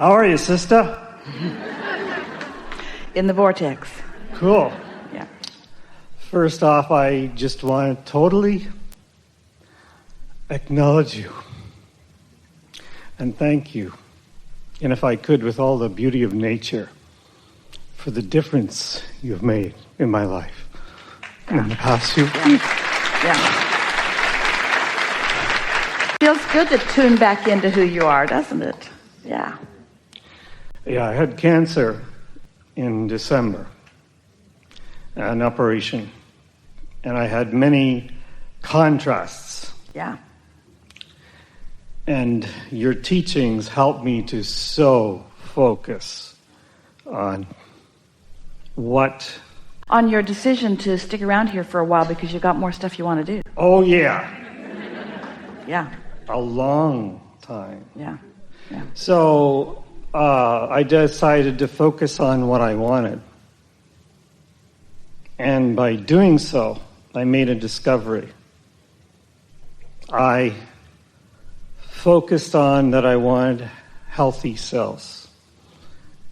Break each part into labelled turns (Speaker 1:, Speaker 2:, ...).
Speaker 1: How are you, sister?
Speaker 2: In the vortex.
Speaker 1: Cool.
Speaker 2: Yeah.
Speaker 1: First off, I just want to totally acknowledge you and thank you, and if I could, with all the beauty of nature, for the difference you've made in my life in the past few weeks.
Speaker 2: Yeah. Feels good to tune back into who you are, doesn't it? Yeah.
Speaker 1: Yeah, I had cancer in December, an operation, and I had many contrasts.
Speaker 2: Yeah.
Speaker 1: And your teachings helped me to so focus on what...
Speaker 2: On your decision to stick around here for a while because you got more stuff you want to do.
Speaker 1: Oh, yeah.
Speaker 2: Yeah.
Speaker 1: A long time.
Speaker 2: Yeah. Yeah.
Speaker 1: So I decided to focus on what I wanted. And by doing so, I made a discovery. I focused on that I wanted healthy cells.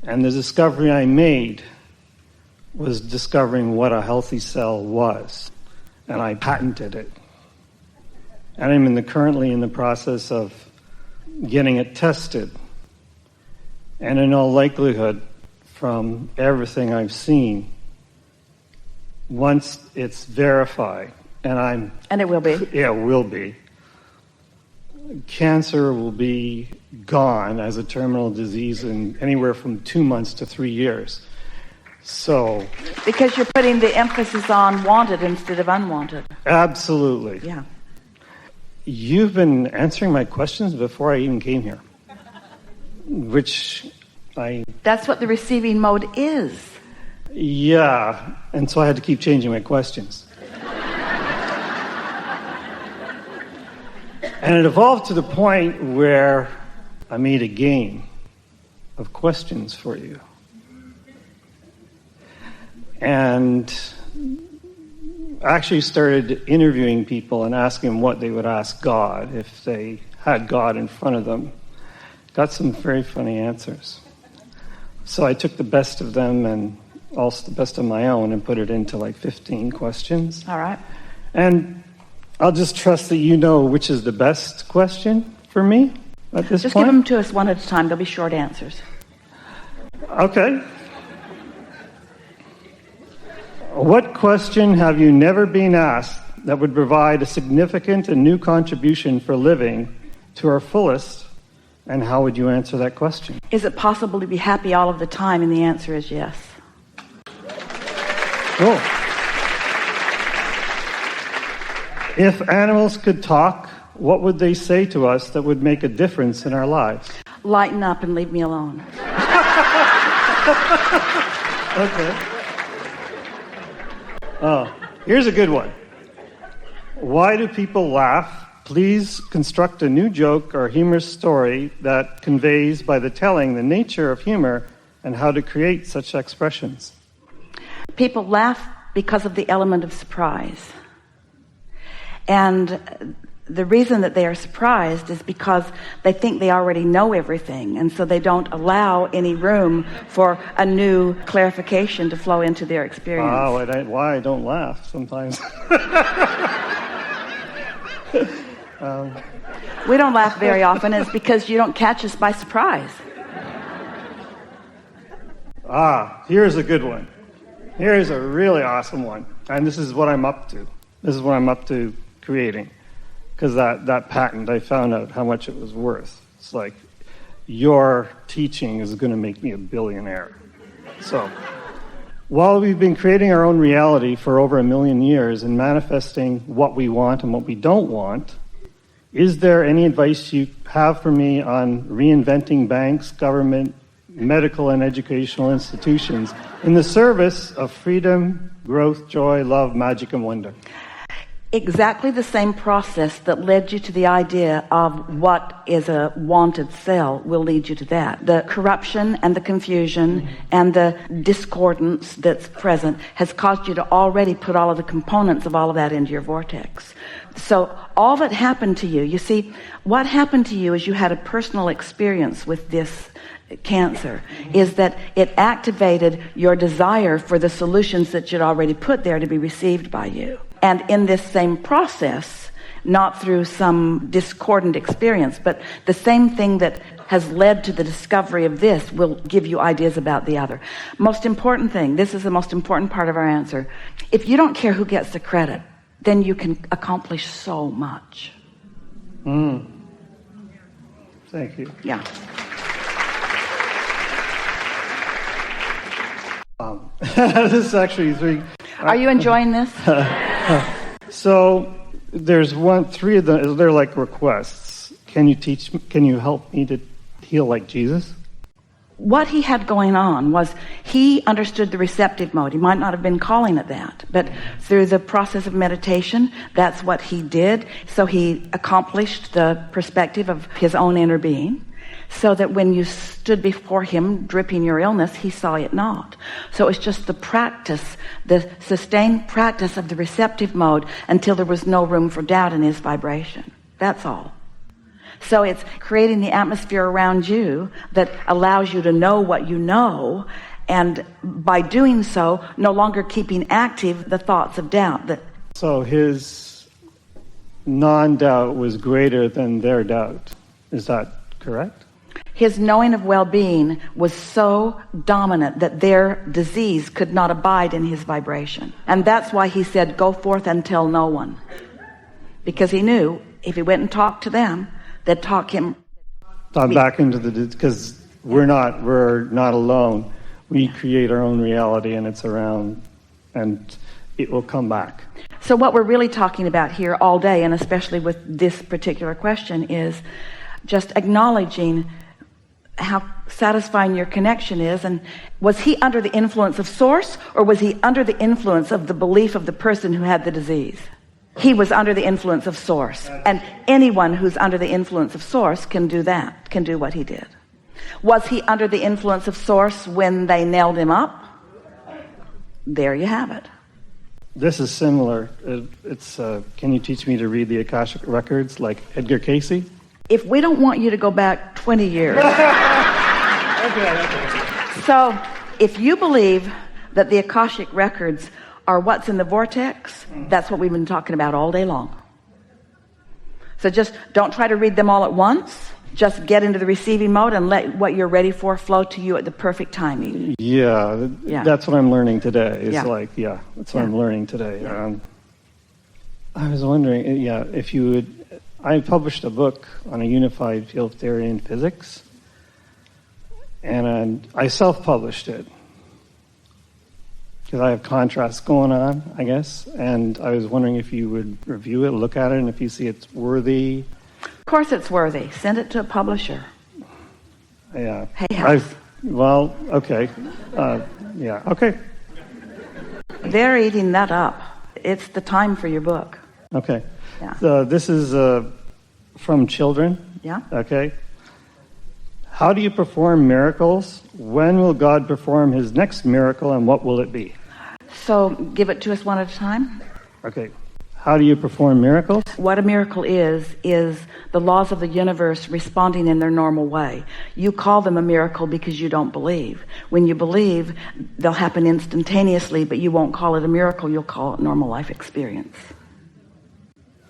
Speaker 1: And the discovery I made was discovering what a healthy cell was. And I patented it. And I'm currently in the process of getting it tested. And in all likelihood, from everything I've seen, once it's verified, and
Speaker 2: it will be.
Speaker 1: Yeah, it will be. Cancer will be gone as a terminal disease in anywhere from 2 months to 3 years. So...
Speaker 2: Because you're putting the emphasis on wanted instead of unwanted.
Speaker 1: Absolutely.
Speaker 2: Yeah.
Speaker 1: You've been answering my questions before I even came here. That's
Speaker 2: what the receiving mode is.
Speaker 1: Yeah, and so I had to keep changing my questions. And it evolved to the point where I made a game of questions for you. And actually started interviewing people and asking them what they would ask God if they had God in front of them. Got some very funny answers. So I took the best of them and also the best of my own and put it into like 15 questions.
Speaker 2: All right.
Speaker 1: And I'll just trust that you know which is the best question for me at this point.
Speaker 2: Just give them to us one at a time. They'll be short answers.
Speaker 1: Okay. What question have you never been asked that would provide a significant and new contribution for living to our fullest, and how would you answer that question?
Speaker 2: Is it possible to be happy all of the time? And the answer is yes.
Speaker 1: Cool. If animals could talk, what would they say to us that would make a difference in our lives?
Speaker 2: Lighten up and leave me alone.
Speaker 1: Okay. Oh, here's a good one. Why do people laugh? Please construct a new joke or humorous story that conveys by the telling the nature of humor and how to create such expressions.
Speaker 2: People laugh because of the element of surprise. And the reason that they are surprised is because they think they already know everything, and so they don't allow any room for a new clarification to flow into their experience.
Speaker 1: Oh, why I don't laugh sometimes.
Speaker 2: We don't laugh very often. It's because you don't catch us by surprise.
Speaker 1: Here's a good one. Here's a really awesome one. And this is what I'm up to. This is what I'm up to creating. Because that patent, I found out how much it was worth. It's like, your teaching is going to make me a billionaire. So, while we've been creating our own reality for over 1 million years and manifesting what we want and what we don't want, is there any advice you have for me on reinventing banks, government, medical and educational institutions in the service of freedom, growth, joy, love, magic, and wonder?
Speaker 2: Exactly the same process that led you to the idea of what is a wanted cell will lead you to that. The corruption and the confusion and the discordance that's present has caused you to already put all of the components of all of that into your vortex. So all that happened to you, you see, what happened to you is you had a personal experience with this cancer, is that it activated your desire for the solutions that you'd already put there to be received by you. And in this same process, not through some discordant experience, but the same thing that has led to the discovery of this will give you ideas about the other. Most important thing, this is the most important part of our answer. If you don't care who gets the credit, then you can accomplish so much.
Speaker 1: Thank you.
Speaker 2: Yeah.
Speaker 1: This is actually three.
Speaker 2: Are you enjoying this?
Speaker 1: So there's three of them. They're like requests. Can you help me to heal like Jesus?
Speaker 2: What he had going on was he understood the receptive mode. He might not have been calling it that, but through the process of meditation, that's what he did. So he accomplished the perspective of his own inner being, so that when you stood before him dripping your illness, he saw it not. So it's just the practice, the sustained practice of the receptive mode until there was no room for doubt in his vibration. That's all. So it's creating the atmosphere around you that allows you to know what you know, and by doing so, no longer keeping active the thoughts of doubt.
Speaker 1: So his non-doubt was greater than their doubt. Is that correct?
Speaker 2: His knowing of well-being was so dominant that their disease could not abide in his vibration. And that's why he said, go forth and tell no one. Because he knew if he went and talked to them, they'd talk him
Speaker 1: back into because we're not alone. We create our own reality, and it's around, and it will come back.
Speaker 2: So what we're really talking about here all day, and especially with this particular question, is just acknowledging how satisfying your connection is. And was he under the influence of source, or was he under the influence of the belief of the person who had the disease? He was under the influence of source. And anyone who's under the influence of source can do that, can do what he did. Was he under the influence of source when they nailed him up? There you have it.
Speaker 1: This is similar. It's can you teach me to read the Akashic records like Edgar Cayce?
Speaker 2: If we don't want you to go back 20 years.
Speaker 1: Okay.
Speaker 2: So if you believe that the Akashic records are what's in the vortex, that's what we've been talking about all day long. So just don't try to read them all at once. Just get into the receiving mode and let what you're ready for flow to you at the perfect timing.
Speaker 1: Yeah. That's what I'm learning today. It's that's what I'm learning today.
Speaker 2: Yeah.
Speaker 1: I was wondering, if you would. I published a book on a unified field theory in physics, and I self-published it because I have contrast going on, I guess, and I was wondering if you would review it, look at it, and if you see it's worthy.
Speaker 2: Of course it's worthy. Send it to a publisher.
Speaker 1: Yeah.
Speaker 2: Hey,
Speaker 1: okay. Okay.
Speaker 2: They're eating that up. It's the time for your book.
Speaker 1: Okay.
Speaker 2: Yeah.
Speaker 1: So this is from children.
Speaker 2: Yeah.
Speaker 1: Okay. How do you perform miracles? When will God perform his next miracle, and what will it be?
Speaker 2: So give it to us one at a time.
Speaker 1: Okay. How do you perform miracles?
Speaker 2: What a miracle is the laws of the universe responding in their normal way. You call them a miracle because you don't believe. When you believe, they'll happen instantaneously, but you won't call it a miracle. You'll call it normal life experience.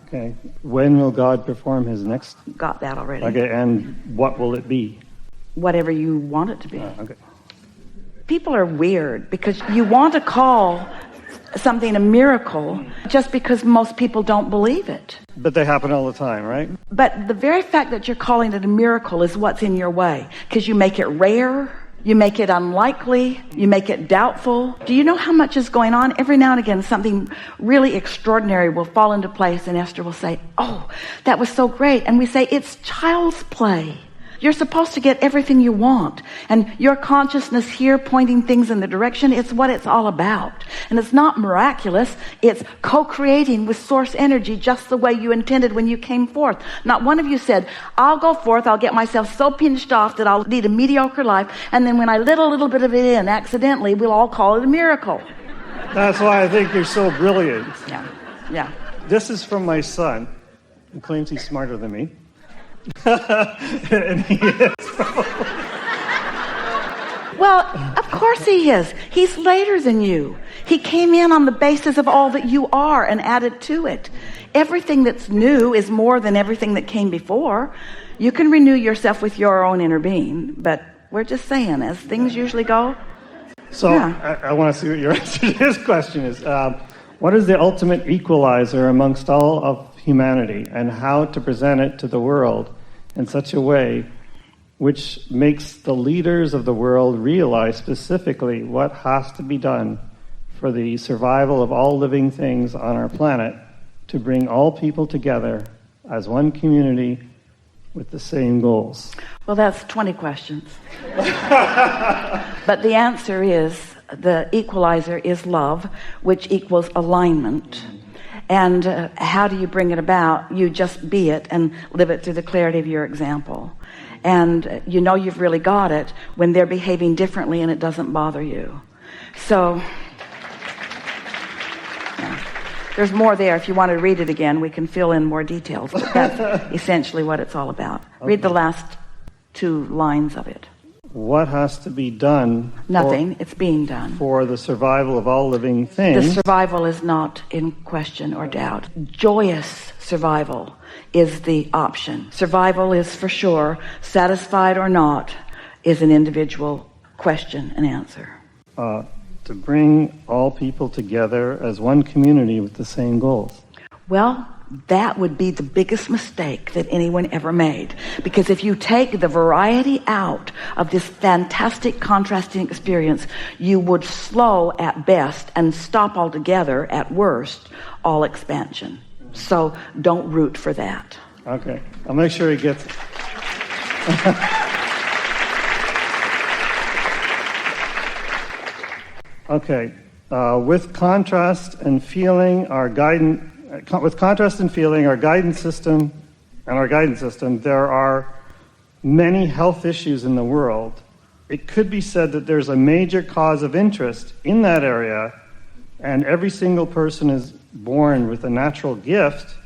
Speaker 1: Okay. When will God perform his next?
Speaker 2: Got that already.
Speaker 1: Okay. And what will it be?
Speaker 2: Whatever you want it to be.
Speaker 1: Okay.
Speaker 2: People are weird because you want to call something a miracle just because most people don't believe it.
Speaker 1: But they happen all the time, right?
Speaker 2: But the very fact that you're calling it a miracle is what's in your way, because you make it rare, you make it unlikely, you make it doubtful. Do you know how much is going on? Every now and again, something really extraordinary will fall into place, and Esther will say, oh, that was so great. And we say, it's child's play. You're supposed to get everything you want. And your consciousness here pointing things in the direction, it's what it's all about. And it's not miraculous. It's co-creating with source energy just the way you intended when you came forth. Not one of you said, I'll go forth, I'll get myself so pinched off that I'll lead a mediocre life, and then when I let a little bit of it in accidentally, we'll all call it a miracle.
Speaker 1: That's why I think you're so brilliant.
Speaker 2: Yeah.
Speaker 1: This is from my son, who claims he's smarter than me. And he is.
Speaker 2: Well, of course he is. He's later than you. He came in on the basis of all that you are and added to it. Everything that's new is more than everything that came before. You can renew yourself with your own inner being, but we're just saying, as things usually go.
Speaker 1: So I want to see what your answer to this question is. What is the ultimate equalizer amongst all of humanity, and how to present it to the world in such a way which makes the leaders of the world realize specifically what has to be done for the survival of all living things on our planet to bring all people together as one community with the same goals?
Speaker 2: Well, that's 20 questions. But the answer is, the equalizer is love, which equals alignment. And how do you bring it about? You just be it and live it through the clarity of your example. And you know you've really got it when they're behaving differently and it doesn't bother you. So there's more there. If you want to read it again, we can fill in more details. But that's essentially what it's all about. Okay. Read the last 2 lines of it.
Speaker 1: What has to be done?
Speaker 2: Nothing. It's being done.
Speaker 1: For the survival of all living things.
Speaker 2: The survival is not in question or doubt. Joyous survival is the option. Survival is for sure. Satisfied or not is an individual question and answer.
Speaker 1: To bring all people together as one community with the same goals.
Speaker 2: Well, that would be the biggest mistake that anyone ever made. Because if you take the variety out of this fantastic contrasting experience, you would slow at best and stop altogether at worst all expansion. So don't root for that.
Speaker 1: Okay. I'll make sure he gets it. Okay. With contrast and feeling, our guidance system, there are many health issues in the world. It could be said that there's a major cause of interest in that area, and every single person is born with a natural gift.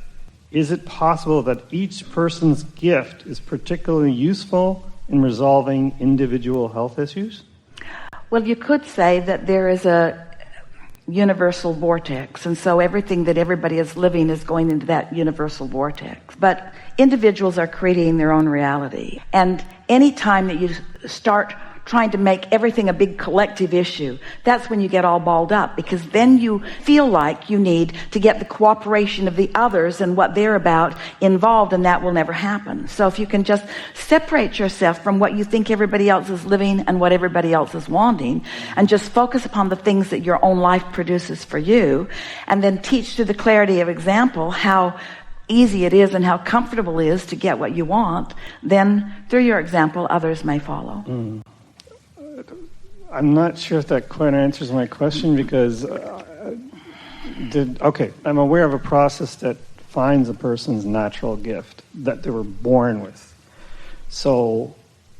Speaker 1: Is it possible that each person's gift is particularly useful in resolving individual health issues?
Speaker 2: Well, you could say that there is a universal vortex, and so everything that everybody is living is going into that universal vortex. But individuals are creating their own reality, and any time that you start trying to make everything a big collective issue, that's when you get all balled up, because then you feel like you need to get the cooperation of the others and what they're about involved, and that will never happen. So if you can just separate yourself from what you think everybody else is living and what everybody else is wanting, and just focus upon the things that your own life produces for you, and then teach through the clarity of example how easy it is and how comfortable it is to get what you want, then through your example others may follow.
Speaker 1: I'm not sure if that quite answers my question, because I'm aware of a process that finds a person's natural gift that they were born with.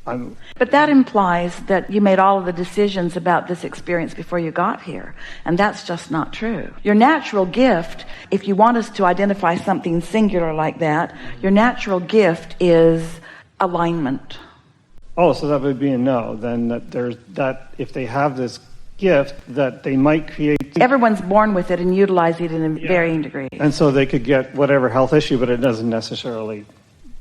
Speaker 1: But
Speaker 2: that implies that you made all of the decisions about this experience before you got here, and that's just not true. Your natural gift, if you want us to identify something singular like that, your natural gift is alignment.
Speaker 1: Oh, so that would be a no, then, that if they have this gift, that they might create...
Speaker 2: Everyone's born with it and utilize it in varying degrees.
Speaker 1: And so they could get whatever health issue, but it doesn't necessarily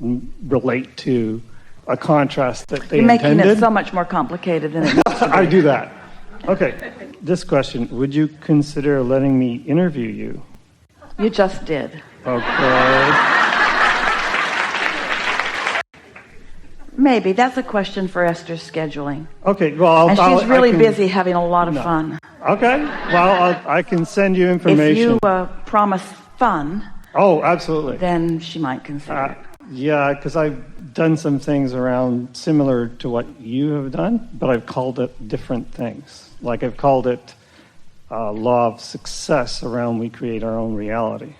Speaker 1: relate to a contrast that they intended.
Speaker 2: You're making it so much more complicated than it needs to be.
Speaker 1: I do that. Okay, this question, would you consider letting me interview you?
Speaker 2: You just did.
Speaker 1: Okay.
Speaker 2: Maybe. That's a question for Esther's scheduling.
Speaker 1: Okay, well,
Speaker 2: and she's really busy having a lot of fun.
Speaker 1: Okay, well, I can send you information.
Speaker 2: If you promise fun...
Speaker 1: Oh, absolutely.
Speaker 2: Then she might consider it.
Speaker 1: Yeah, because I've done some things around similar to what you have done, but I've called it different things. Like I've called it law of success around we create our own reality.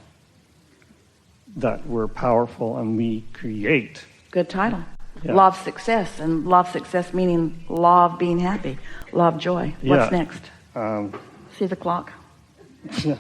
Speaker 1: That we're powerful and we create.
Speaker 2: Good title.
Speaker 1: Yeah.
Speaker 2: Law of success, and law of success meaning law of being happy, law of joy. What's next? See the clock?
Speaker 1: Yeah.